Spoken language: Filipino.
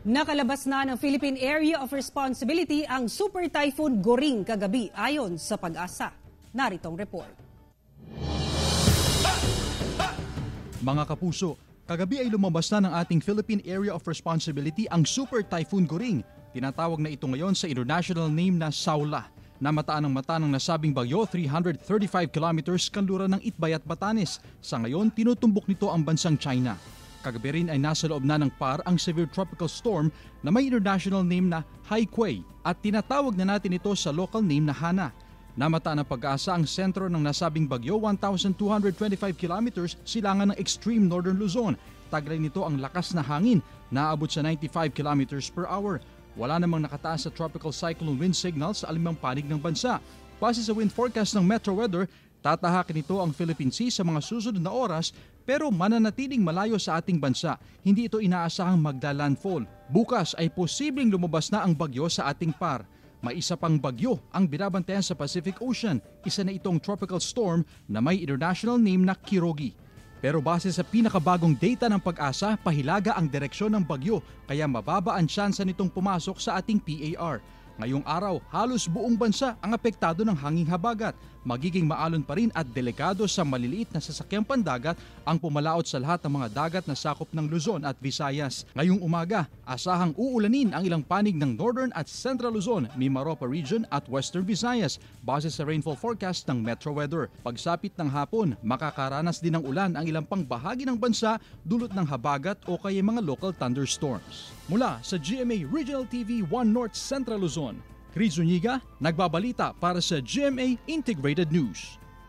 Nakalabas na ng Philippine Area of Responsibility ang Super Typhoon Goring kagabi ayon sa Pag-asa. Naritong report. Mga kapuso, kagabi ay lumabas na ng ating Philippine Area of Responsibility ang Super Typhoon Goring. Tinatawag na ito ngayon sa international name na Saula. Namataan ng mata ng nasabing bagyo 335 kilometers kanluran ng Itbay at Batanes. Sa ngayon, tinutumbok nito ang bansang China. Kagabi rin ay nasa loob na ng PAR ang severe tropical storm na may international name na Haikui at tinatawag na natin ito sa local name na Hana. Namataan ng Pag-asa ang sentro ng nasabing bagyo 1,225 kilometers silangan ng extreme northern Luzon. Taglay nito ang lakas na hangin na aabot sa 95 kilometers per hour. Wala namang nakataas sa tropical cyclone wind signal sa alimang panig ng bansa. Base sa wind forecast ng Metro Weather, tatahakin ito ang Philippine Sea sa mga susunod na oras pero mananatiling malayo sa ating bansa. Hindi ito inaasahang magla-landfall. Bukas ay posibleng lumabas na ang bagyo sa ating PAR. May isa pang bagyo ang binabantayan sa Pacific Ocean. Isa na itong tropical storm na may international name na Kirogi. Pero base sa pinakabagong data ng Pag-asa, pahilaga ang direksyon ng bagyo kaya mababa ang tsansa nitong pumasok sa ating PAR. Ngayong araw, halos buong bansa ang apektado ng hanging habagat. Magiging maalon pa rin at delikado sa maliliit na sasakyang pandagat ang pumalaot sa lahat ng mga dagat na sakop ng Luzon at Visayas. Ngayong umaga, asahang uulanin ang ilang panig ng Northern at Central Luzon, Mimaropa Region at Western Visayas base sa rainfall forecast ng Metro Weather. Pagsapit ng hapon, makakaranas din ng ulan ang ilang pang bahagi ng bansa dulot ng habagat o kaya mga local thunderstorms. Mula sa GMA Regional TV 1 North Central Luzon, Chris Zuniga, nagbabalita para sa GMA Integrated News.